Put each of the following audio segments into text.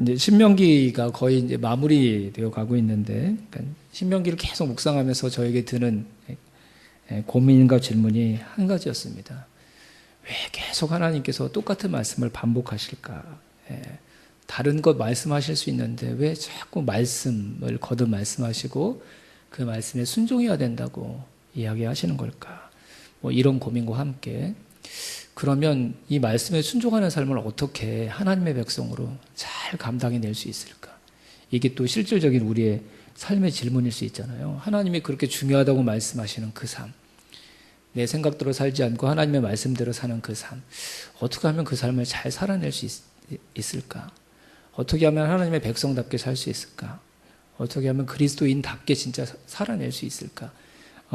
이제 신명기가 거의 이제 마무리되어 가고 있는데, 그러니까 신명기를 계속 묵상하면서 저에게 드는 고민과 질문이 한 가지였습니다. 왜 계속 하나님께서 똑같은 말씀을 반복하실까? 다른 것 말씀하실 수 있는데 왜 자꾸 말씀을 거듭 말씀하시고 그 말씀에 순종해야 된다고 이야기하시는 걸까? 뭐 이런 고민과 함께, 그러면 이 말씀에 순종하는 삶을 어떻게 하나님의 백성으로 잘 감당해낼 수 있을까? 이게 또 실질적인 우리의 삶의 질문일 수 있잖아요. 하나님이 그렇게 중요하다고 말씀하시는 그 삶, 내 생각대로 살지 않고 하나님의 말씀대로 사는 그 삶, 어떻게 하면 그 삶을 잘 살아낼 수 있을까? 어떻게 하면 하나님의 백성답게 살 수 있을까? 어떻게 하면 그리스도인답게 진짜 살아낼 수 있을까?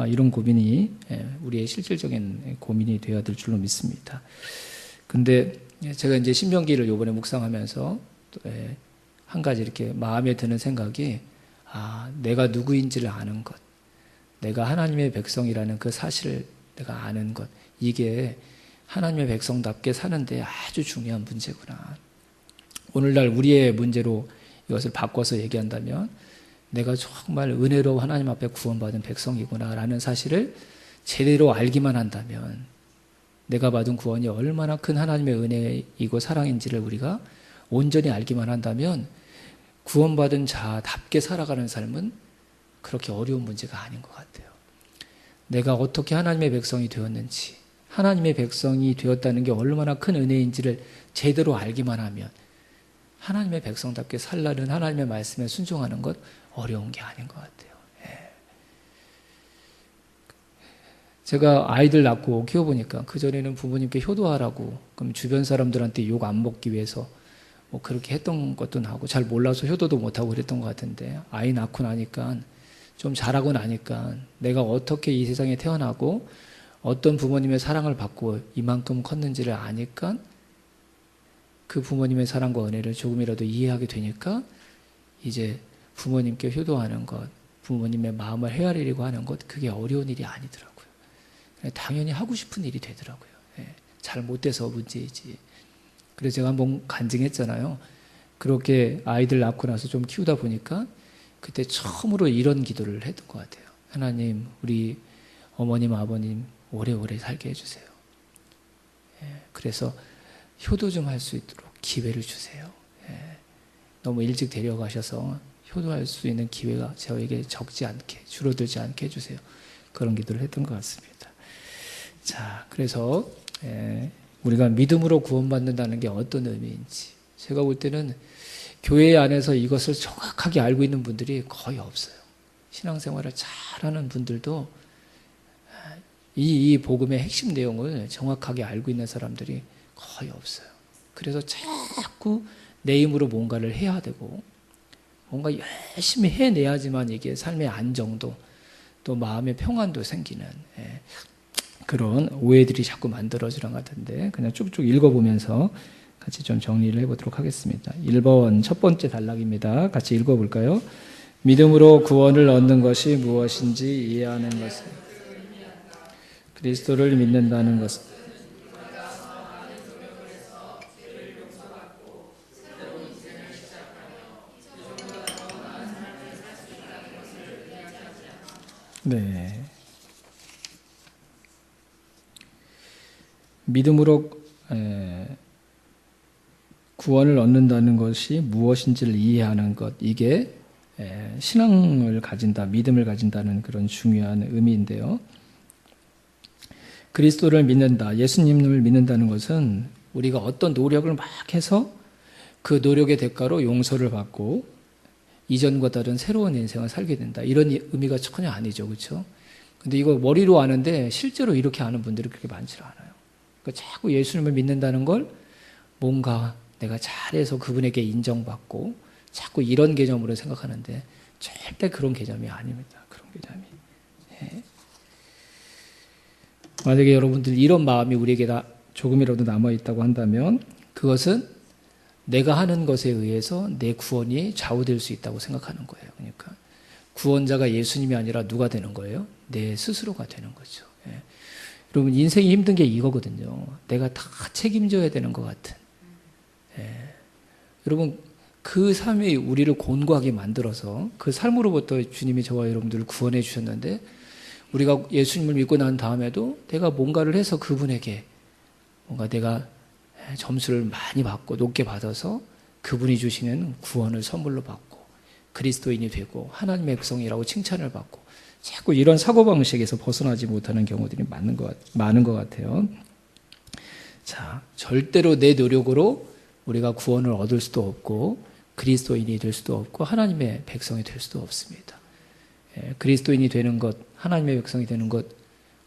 이런 고민이 우리의 실질적인 고민이 되어야 될 줄로 믿습니다. 근데 제가 이제 신명기를 요번에 묵상하면서 한 가지 이렇게 마음에 드는 생각이, 내가 누구인지를 아는 것, 내가 하나님의 백성이라는 그 사실을 내가 아는 것, 이게 하나님의 백성답게 사는데 아주 중요한 문제구나. 오늘날 우리의 문제로 이것을 바꿔서 얘기한다면, 내가 정말 은혜로 하나님 앞에 구원받은 백성이구나 라는 사실을 제대로 알기만 한다면, 내가 받은 구원이 얼마나 큰 하나님의 은혜이고 사랑인지를 우리가 온전히 알기만 한다면, 구원받은 자답게 살아가는 삶은 그렇게 어려운 문제가 아닌 것 같아요. 내가 어떻게 하나님의 백성이 되었는지, 하나님의 백성이 되었다는 게 얼마나 큰 은혜인지를 제대로 알기만 하면 하나님의 백성답게 살라는 하나님의 말씀에 순종하는 것 어려운 게 아닌 것 같아요. 제가 아이들 낳고 키워보니까, 그전에는 부모님께 효도하라고, 그럼 주변 사람들한테 욕 안 먹기 위해서 뭐 그렇게 했던 것도 나고, 잘 몰라서 효도도 못하고 그랬던 것 같은데, 아이 낳고 나니까, 좀 자라고 나니까, 내가 어떻게 이 세상에 태어나고 어떤 부모님의 사랑을 받고 이만큼 컸는지를 아니까, 그 부모님의 사랑과 은혜를 조금이라도 이해하게 되니까 이제 부모님께 효도하는 것, 부모님의 마음을 헤아리려고 하는 것, 그게 어려운 일이 아니더라고요. 당연히 하고 싶은 일이 되더라고요. 잘 못돼서 문제이지. 그래서 제가 한번 간증했잖아요. 그렇게 아이들 낳고 나서 좀 키우다 보니까 그때 처음으로 이런 기도를 했던 것 같아요. 하나님, 우리 어머님, 아버님 오래오래 살게 해주세요. 그래서 효도 좀 할 수 있도록 기회를 주세요. 너무 일찍 데려가셔서 효도할 수 있는 기회가 저에게 적지 않게, 줄어들지 않게 해주세요. 그런 기도를 했던 것 같습니다. 자, 그래서 우리가 믿음으로 구원받는다는 게 어떤 의미인지, 제가 볼 때는 교회 안에서 이것을 정확하게 알고 있는 분들이 거의 없어요. 신앙생활을 잘하는 분들도 이 복음의 핵심 내용을 정확하게 알고 있는 사람들이 거의 없어요. 그래서 자꾸 내 힘으로 뭔가를 해야 되고, 뭔가 열심히 해내야지만 이게 삶의 안정도, 또 마음의 평안도 생기는 그런 오해들이 자꾸 만들어지는 것 같은데, 그냥 쭉쭉 읽어보면서 같이 좀 정리를 해보도록 하겠습니다. 1번 첫 번째 단락입니다. 같이 읽어볼까요? 믿음으로 구원을 얻는 것이 무엇인지 이해하는 것은, 그리스도를 믿는다는 것은, 네. 믿음으로 구원을 얻는다는 것이 무엇인지를 이해하는 것, 이게 신앙을 가진다, 믿음을 가진다는 그런 중요한 의미인데요. 그리스도를 믿는다, 예수님을 믿는다는 것은 우리가 어떤 노력을 막 해서 그 노력의 대가로 용서를 받고 이전과 다른 새로운 인생을 살게 된다, 이런 의미가 전혀 아니죠. 그렇죠? 근데 이거 머리로 아는데 실제로 이렇게 아는 분들이 그렇게 많지 않아요. 그러니까 자꾸 예수님을 믿는다는 걸 뭔가 내가 잘해서 그분에게 인정받고 자꾸 이런 개념으로 생각하는데, 절대 그런 개념이 아닙니다. 그런 개념이. 만약에 여러분들 이런 마음이 우리에게 조금이라도 남아있다고 한다면, 그것은 내가 하는 것에 의해서 내 구원이 좌우될 수 있다고 생각하는 거예요. 그러니까 구원자가 예수님이 아니라 누가 되는 거예요? 내 스스로가 되는 거죠. 여러분, 인생이 힘든 게 이거거든요. 내가 다 책임져야 되는 것 같은. 여러분, 그 삶이 우리를 곤고하게 만들어서 그 삶으로부터 주님이 저와 여러분들을 구원해 주셨는데, 우리가 예수님을 믿고 난 다음에도 내가 뭔가를 해서 그분에게 뭔가 내가 점수를 많이 받고 높게 받아서 그분이 주시는 구원을 선물로 받고 그리스도인이 되고 하나님의 백성이라고 칭찬을 받고, 자꾸 이런 사고방식에서 벗어나지 못하는 경우들이 많은 것 같아요. 자, 절대로 내 노력으로 우리가 구원을 얻을 수도 없고 그리스도인이 될 수도 없고 하나님의 백성이 될 수도 없습니다. 그리스도인이 되는 것, 하나님의 백성이 되는 것,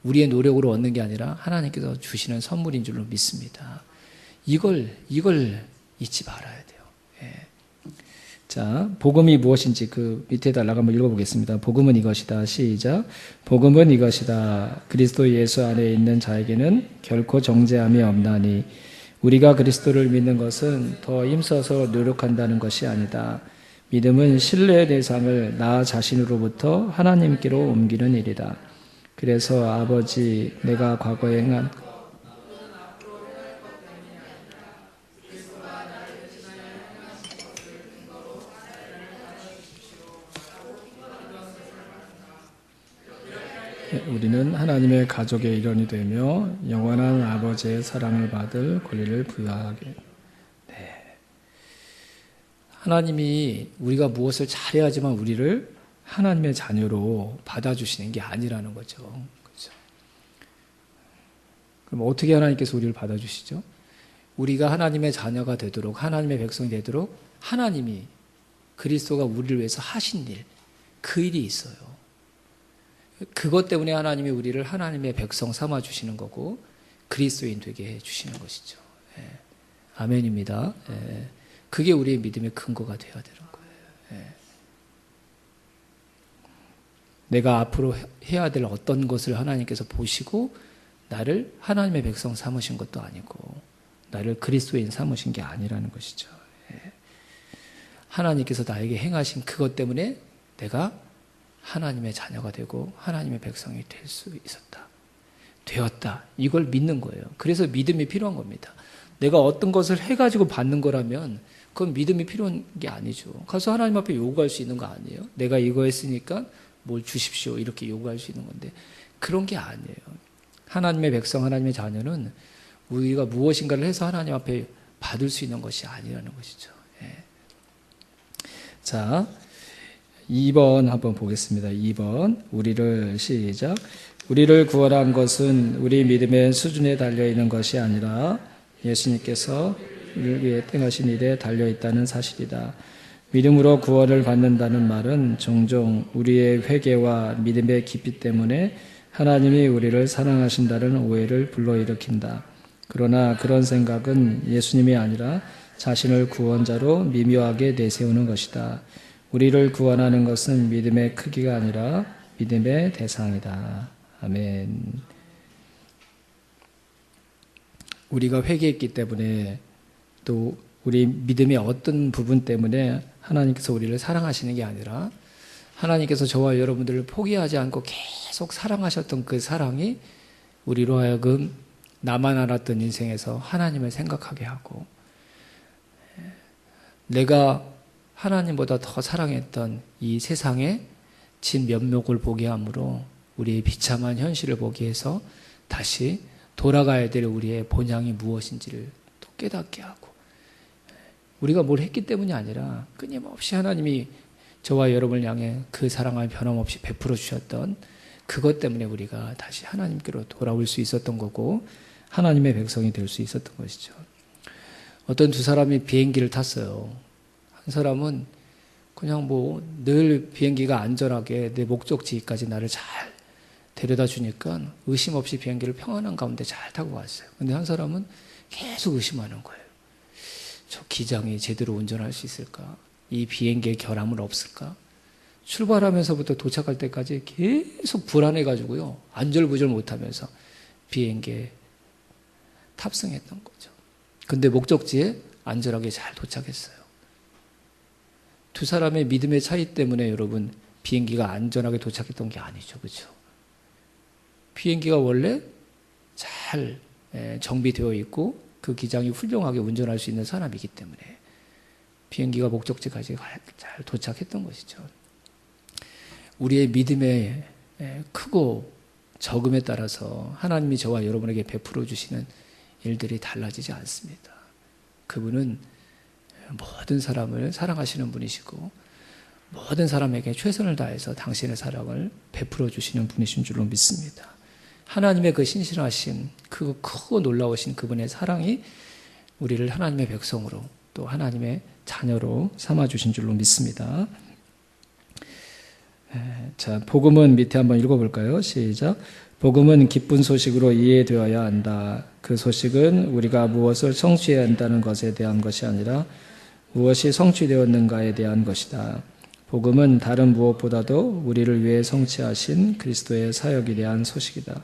우리의 노력으로 얻는 게 아니라 하나님께서 주시는 선물인 줄로 믿습니다. 이걸 잊지 말아야 돼요. 자, 복음이 무엇인지 그 밑에 달라가 한번 읽어보겠습니다. 복음은 이것이다. 시작. 복음은 이것이다. 그리스도 예수 안에 있는 자에게는 결코 정죄함이 없나니 우리가 그리스도를 믿는 것은 더 힘써서 노력한다는 것이 아니다. 믿음은 신뢰의 대상을 나 자신으로부터 하나님께로 옮기는 일이다. 그래서 아버지, 내가 과거에 행한 우리는 하나님의 가족의 일원이 되며 영원한 아버지의 사랑을 받을 권리를 부여하게. 네. 하나님이 우리가 무엇을 잘해야지만 우리를 하나님의 자녀로 받아주시는 게 아니라는 거죠. 그렇죠? 그럼 어떻게 하나님께서 우리를 받아주시죠? 우리가 하나님의 자녀가 되도록, 하나님의 백성이 되도록 하나님이, 그리스도가 우리를 위해서 하신 일, 그 일이 있어요. 그것 때문에 하나님이 우리를 하나님의 백성 삼아 주시는 거고 그리스도인 되게 해 주시는 것이죠. 아멘입니다. 그게 우리의 믿음의 근거가 되어야 되는 거예요. 내가 앞으로 해야 될 어떤 것을 하나님께서 보시고 나를 하나님의 백성 삼으신 것도 아니고 나를 그리스도인 삼으신 게 아니라는 것이죠. 하나님께서 나에게 행하신 그것 때문에 내가 하나님의 자녀가 되고 하나님의 백성이 될 수 있었다. 되었다. 이걸 믿는 거예요. 그래서 믿음이 필요한 겁니다. 내가 어떤 것을 해가지고 받는 거라면 그건 믿음이 필요한 게 아니죠. 가서 하나님 앞에 요구할 수 있는 거 아니에요. 내가 이거 했으니까 뭘 주십시오. 이렇게 요구할 수 있는 건데 그런 게 아니에요. 하나님의 백성, 하나님의 자녀는 우리가 무엇인가를 해서 하나님 앞에 받을 수 있는 것이 아니라는 것이죠. 자, 2번 한번 보겠습니다. 2번 우리를 시작. 우리를 구원한 것은 우리 믿음의 수준에 달려있는 것이 아니라 예수님께서 우리를 위해 행하신 일에 달려있다는 사실이다. 믿음으로 구원을 받는다는 말은 종종 우리의 회개와 믿음의 깊이 때문에 하나님이 우리를 사랑하신다는 오해를 불러일으킨다. 그러나 그런 생각은 예수님이 아니라 자신을 구원자로 미묘하게 내세우는 것이다. 우리를 구원하는 것은 믿음의 크기가 아니라 믿음의 대상이다. 아멘. 우리가 회개했기 때문에 또 우리 믿음의 어떤 부분 때문에 하나님께서 우리를 사랑하시는 게 아니라 하나님께서 저와 여러분들을 포기하지 않고 계속 사랑하셨던 그 사랑이 우리로 하여금 나만 알았던 인생에서 하나님을 생각하게 하고 내가 하나님보다 더 사랑했던 이 세상의 진 면목을 보게 하므로 우리의 비참한 현실을 보게 해서 다시 돌아가야 될 우리의 본향이 무엇인지를 또 깨닫게 하고 우리가 뭘 했기 때문이 아니라 끊임없이 하나님이 저와 여러분을 향해 그 사랑을 변함없이 베풀어 주셨던 그것 때문에 우리가 다시 하나님께로 돌아올 수 있었던 거고 하나님의 백성이 될 수 있었던 것이죠. 어떤 두 사람이 비행기를 탔어요. 한 사람은 그냥 뭐 늘 비행기가 안전하게 내 목적지까지 나를 잘 데려다 주니까 의심 없이 비행기를 평안한 가운데 잘 타고 왔어요. 근데 한 사람은 계속 의심하는 거예요. 저 기장이 제대로 운전할 수 있을까? 이 비행기에 결함은 없을까? 출발하면서부터 도착할 때까지 계속 불안해가지고요. 안절부절 못하면서 비행기에 탑승했던 거죠. 근데 목적지에 안전하게 잘 도착했어요. 두 사람의 믿음의 차이 때문에 여러분 비행기가 안전하게 도착했던 게 아니죠. 그렇죠? 비행기가 원래 잘 정비되어 있고 그 기장이 훌륭하게 운전할 수 있는 사람이기 때문에 비행기가 목적지까지 잘 도착했던 것이죠. 우리의 믿음의 크고 적음에 따라서 하나님이 저와 여러분에게 베풀어 주시는 일들이 달라지지 않습니다. 그분은 모든 사람을 사랑하시는 분이시고 모든 사람에게 최선을 다해서 당신의 사랑을 베풀어 주시는 분이신 줄로 믿습니다. 하나님의 그 신실하심, 그 크고 놀라우신 그분의 사랑이 우리를 하나님의 백성으로 또 하나님의 자녀로 삼아주신 줄로 믿습니다. 자, 복음은 밑에 한번 읽어볼까요? 시작. 복음은 기쁜 소식으로 이해되어야 한다. 그 소식은 우리가 무엇을 성취해야 한다는 것에 대한 것이 아니라 무엇이 성취되었는가에 대한 것이다. 복음은 다른 무엇보다도 우리를 위해 성취하신 그리스도의 사역에 대한 소식이다.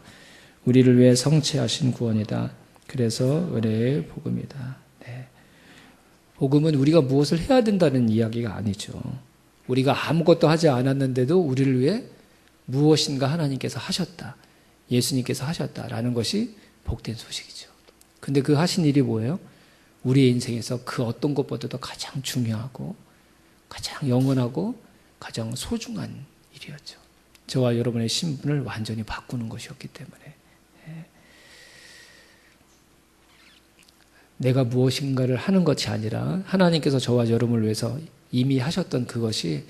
우리를 위해 성취하신 구원이다. 그래서 은혜의 복음이다. 네. 복음은 우리가 무엇을 해야 된다는 이야기가 아니죠. 우리가 아무것도 하지 않았는데도 우리를 위해 무엇인가 하나님께서 하셨다. 예수님께서 하셨다라는 것이 복된 소식이죠. 근데 그 하신 일이 뭐예요? 우리의 인생에서 그 어떤 것보다도 가장 중요하고 가장 영원하고 가장 소중한 일이었죠. 저와 여러분의 신분을 완전히 바꾸는 것이었기 때문에 내가 무엇인가를 하는 것이 아니라 하나님께서 저와 여러분을 위해서 이미 하셨던 그것이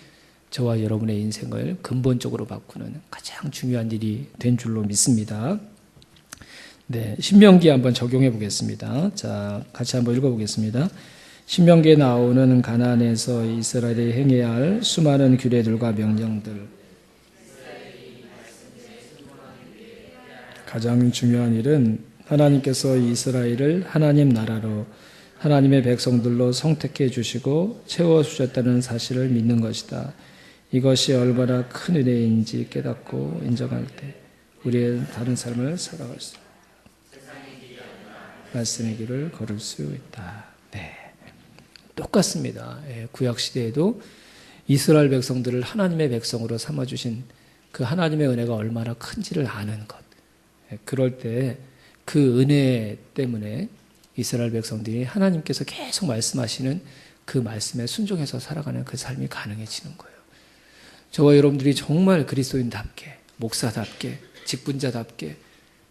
저와 여러분의 인생을 근본적으로 바꾸는 가장 중요한 일이 된 줄로 믿습니다. 네, 신명기 한번 적용해 보겠습니다. 자, 같이 한번 읽어보겠습니다. 신명기에 나오는 가나안에서 이스라엘이 행해야 할 수많은 규례들과 명령들, 가장 중요한 일은 하나님께서 이스라엘을 하나님 나라로 하나님의 백성들로 선택해 주시고 채워주셨다는 사실을 믿는 것이다. 이것이 얼마나 큰 은혜인지 깨닫고 인정할 때 우리의 다른 삶을 살아갈 수 있다. 말씀의 길을 걸을 수 있다. 네, 똑같습니다. 구약시대에도 이스라엘 백성들을 하나님의 백성으로 삼아주신 그 하나님의 은혜가 얼마나 큰지를 아는 것. 그럴 때 그 은혜 때문에 이스라엘 백성들이 하나님께서 계속 말씀하시는 그 말씀에 순종해서 살아가는 그 삶이 가능해지는 거예요. 저와 여러분들이 정말 그리스도인답게, 목사답게, 직분자답게,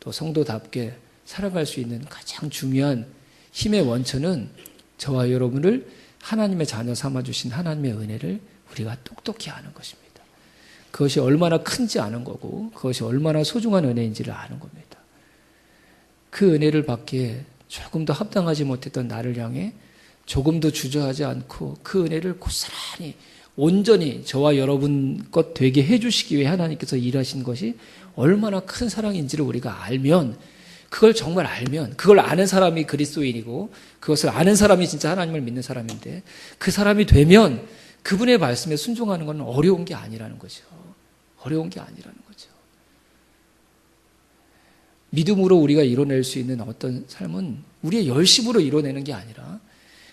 또 성도답게 살아갈 수 있는 가장 중요한 힘의 원천은 저와 여러분을 하나님의 자녀 삼아주신 하나님의 은혜를 우리가 똑똑히 아는 것입니다. 그것이 얼마나 큰지 아는 거고 그것이 얼마나 소중한 은혜인지를 아는 겁니다. 그 은혜를 받기에 조금 더 합당하지 못했던 나를 향해 조금 더 주저하지 않고 그 은혜를 고스란히 온전히 저와 여러분 것 되게 해주시기 위해 하나님께서 일하신 것이 얼마나 큰 사랑인지를 우리가 알면, 그걸 정말 알면, 그걸 아는 사람이 그리스도인이고 그것을 아는 사람이 진짜 하나님을 믿는 사람인데 그 사람이 되면 그분의 말씀에 순종하는 건 어려운 게 아니라는 거죠. 어려운 게 아니라는 거죠. 믿음으로 우리가 이뤄낼 수 있는 어떤 삶은 우리의 열심으로 이뤄내는 게 아니라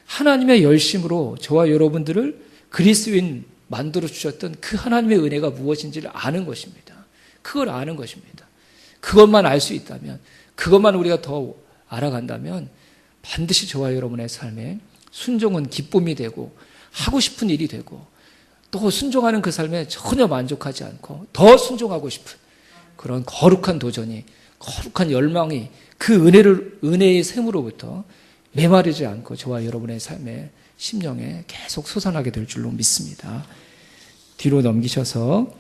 하나님의 열심으로 저와 여러분들을 그리스도인 만들어 주셨던 그 하나님의 은혜가 무엇인지를 아는 것입니다. 그걸 아는 것입니다. 그것만 알 수 있다면, 그것만 우리가 더 알아간다면 반드시 저와 여러분의 삶에 순종은 기쁨이 되고 하고 싶은 일이 되고 또 순종하는 그 삶에 전혀 만족하지 않고 더 순종하고 싶은 그런 거룩한 도전이, 거룩한 열망이 그 은혜의 샘으로부터 메마르지 않고 저와 여러분의 삶의 심령에 계속 솟아나게 될 줄로 믿습니다. 뒤로 넘기셔서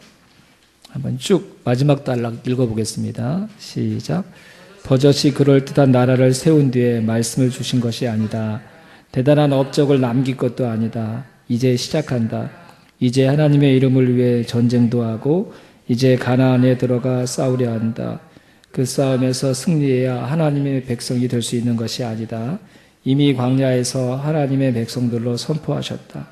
한번 쭉 마지막 단락 읽어보겠습니다. 시작. 버젓이 그럴듯한 나라를 세운 뒤에 말씀을 주신 것이 아니다. 대단한 업적을 남길 것도 아니다. 이제 시작한다. 이제 하나님의 이름을 위해 전쟁도 하고 이제 가나안에 들어가 싸우려 한다. 그 싸움에서 승리해야 하나님의 백성이 될 수 있는 것이 아니다. 이미 광야에서 하나님의 백성들로 선포하셨다.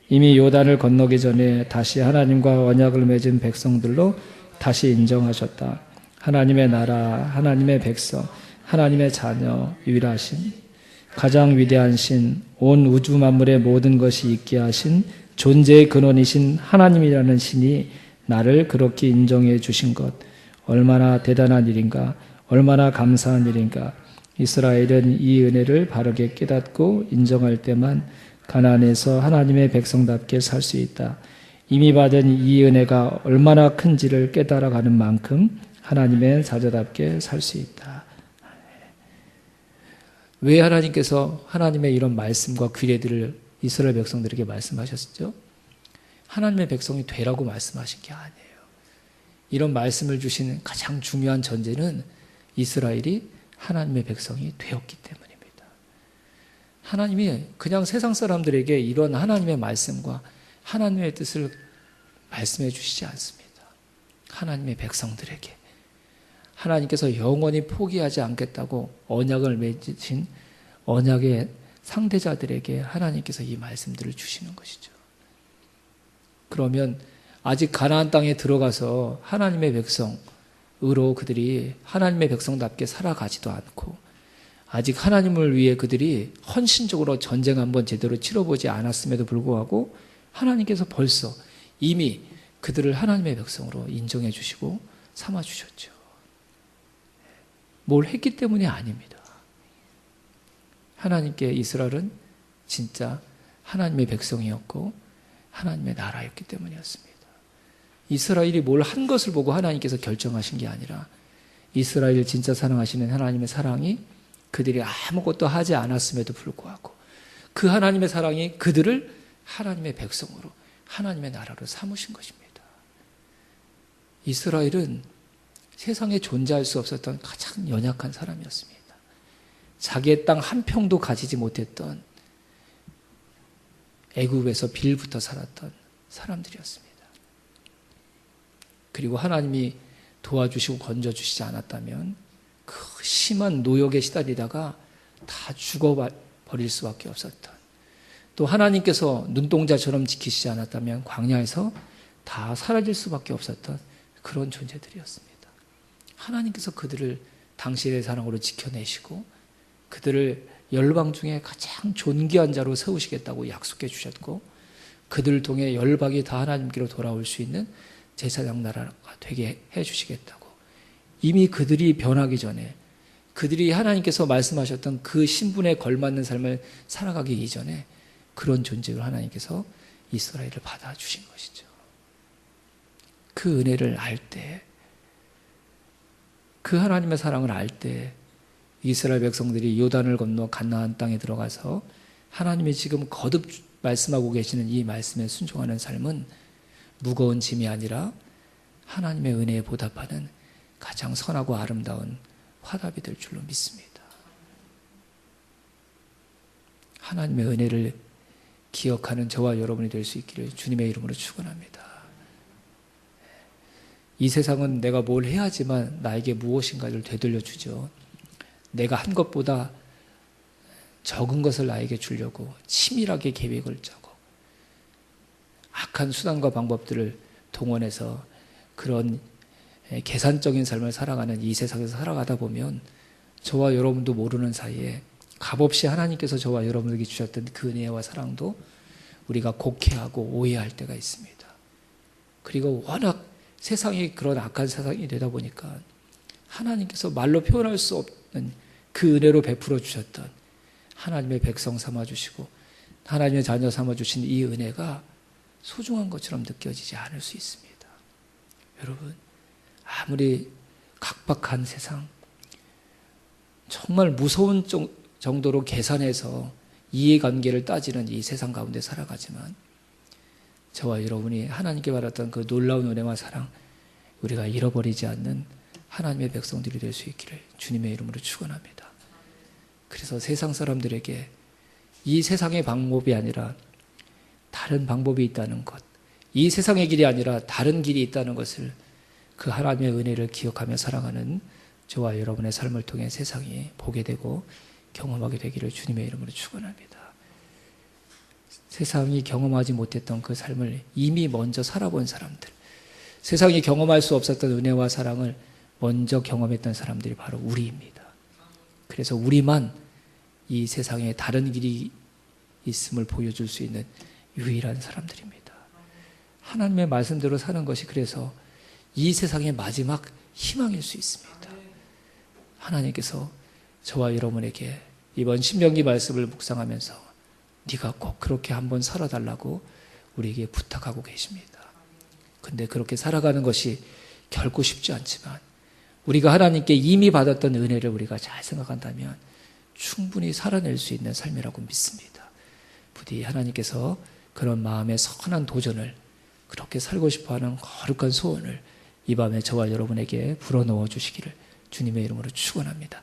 이미 요단을 건너기 전에 다시 하나님과 언약을 맺은 백성들로 다시 인정하셨다. 하나님의 나라, 하나님의 백성, 하나님의 자녀, 유일하신, 가장 위대한 신, 온 우주 만물의 모든 것이 있게 하신 존재의 근원이신 하나님이라는 신이 나를 그렇게 인정해 주신 것, 얼마나 대단한 일인가, 얼마나 감사한 일인가. 이스라엘은 이 은혜를 바르게 깨닫고 인정할 때만 가나안에서 하나님의 백성답게 살 수 있다. 이미 받은 이 은혜가 얼마나 큰지를 깨달아가는 만큼 하나님의 자녀답게 살 수 있다. 왜 하나님께서 하나님의 이런 말씀과 규례들을 이스라엘 백성들에게 말씀하셨죠? 하나님의 백성이 되라고 말씀하신 게 아니에요. 이런 말씀을 주신 가장 중요한 전제는 이스라엘이 하나님의 백성이 되었기 때문입니다. 하나님이 그냥 세상 사람들에게 이런 하나님의 말씀과 하나님의 뜻을 말씀해 주시지 않습니다. 하나님의 백성들에게 하나님께서 영원히 포기하지 않겠다고 언약을 맺으신 언약의 상대자들에게 하나님께서 이 말씀들을 주시는 것이죠. 그러면 아직 가나안 땅에 들어가서 하나님의 백성으로 그들이 하나님의 백성답게 살아가지도 않고 아직 하나님을 위해 그들이 헌신적으로 전쟁 한번 제대로 치러보지 않았음에도 불구하고 하나님께서 벌써 이미 그들을 하나님의 백성으로 인정해 주시고 삼아 주셨죠. 뭘 했기 때문이 아닙니다. 하나님께 이스라엘은 진짜 하나님의 백성이었고 하나님의 나라였기 때문이었습니다. 이스라엘이 뭘 한 것을 보고 하나님께서 결정하신 게 아니라 이스라엘을 진짜 사랑하시는 하나님의 사랑이 그들이 아무것도 하지 않았음에도 불구하고 그 하나님의 사랑이 그들을 하나님의 백성으로 하나님의 나라로 삼으신 것입니다. 이스라엘은 세상에 존재할 수 없었던 가장 연약한 사람이었습니다. 자기의 땅 한 평도 가지지 못했던 애굽에서 빌부터 살았던 사람들이었습니다. 그리고 하나님이 도와주시고 건져주시지 않았다면 그 심한 노역에 시달리다가 다 죽어버릴 수밖에 없었던, 또 하나님께서 눈동자처럼 지키시지 않았다면 광야에서 다 사라질 수밖에 없었던 그런 존재들이었습니다. 하나님께서 그들을 당신의 사랑으로 지켜내시고 그들을 열방 중에 가장 존귀한 자로 세우시겠다고 약속해 주셨고 그들을 통해 열방이 다 하나님께로 돌아올 수 있는 제사장 나라가 되게 해 주시겠다고 이미 그들이 변하기 전에 그들이 하나님께서 말씀하셨던 그 신분에 걸맞는 삶을 살아가기 이전에 그런 존재를 하나님께서 이스라엘을 받아주신 것이죠. 그 은혜를 알 때, 그 하나님의 사랑을 알 때 이스라엘 백성들이 요단을 건너 가나안 땅에 들어가서 하나님이 지금 거듭 말씀하고 계시는 이 말씀에 순종하는 삶은 무거운 짐이 아니라 하나님의 은혜에 보답하는 가장 선하고 아름다운 화답이 될 줄로 믿습니다. 하나님의 은혜를 기억하는 저와 여러분이 될 수 있기를 주님의 이름으로 축원합니다. 이 세상은 내가 뭘 해야지만 나에게 무엇인가를 되돌려 주죠. 내가 한 것보다 적은 것을 나에게 주려고 치밀하게 계획을 짜고 악한 수단과 방법들을 동원해서 그런 계산적인 삶을 살아가는 이 세상에서 살아가다 보면 저와 여러분도 모르는 사이에 값없이 하나님께서 저와 여러분에게 주셨던 그 은혜와 사랑도 우리가 곡해하고 오해할 때가 있습니다. 그리고 워낙 세상이 그런 악한 세상이 되다 보니까 하나님께서 말로 표현할 수 없는 그 은혜로 베풀어 주셨던 하나님의 백성 삼아주시고 하나님의 자녀 삼아주신 이 은혜가 소중한 것처럼 느껴지지 않을 수 있습니다. 여러분, 아무리 각박한 세상, 정말 무서운 정도로 계산해서 이해관계를 따지는 이 세상 가운데 살아가지만 저와 여러분이 하나님께 받았던 그 놀라운 은혜와 사랑, 우리가 잃어버리지 않는 하나님의 백성들이 될 수 있기를 주님의 이름으로 축원합니다. 그래서 세상 사람들에게 이 세상의 방법이 아니라 다른 방법이 있다는 것, 이 세상의 길이 아니라 다른 길이 있다는 것을 그 하나님의 은혜를 기억하며 살아가는 저와 여러분의 삶을 통해 세상이 보게 되고 경험하게 되기를 주님의 이름으로 축원합니다. 세상이 경험하지 못했던 그 삶을 이미 먼저 살아본 사람들, 세상이 경험할 수 없었던 은혜와 사랑을 먼저 경험했던 사람들이 바로 우리입니다. 그래서 우리만 이 세상에 다른 길이 있음을 보여줄 수 있는 유일한 사람들입니다. 하나님의 말씀대로 사는 것이 그래서 이 세상의 마지막 희망일 수 있습니다. 하나님께서 저와 여러분에게 이번 신명기 말씀을 묵상하면서 네가 꼭 그렇게 한번 살아달라고 우리에게 부탁하고 계십니다. 근데 그렇게 살아가는 것이 결코 쉽지 않지만 우리가 하나님께 이미 받았던 은혜를 우리가 잘 생각한다면 충분히 살아낼 수 있는 삶이라고 믿습니다. 부디 하나님께서 그런 마음의 선한 도전을, 그렇게 살고 싶어하는 거룩한 소원을 이 밤에 저와 여러분에게 불어넣어 주시기를 주님의 이름으로 축원합니다.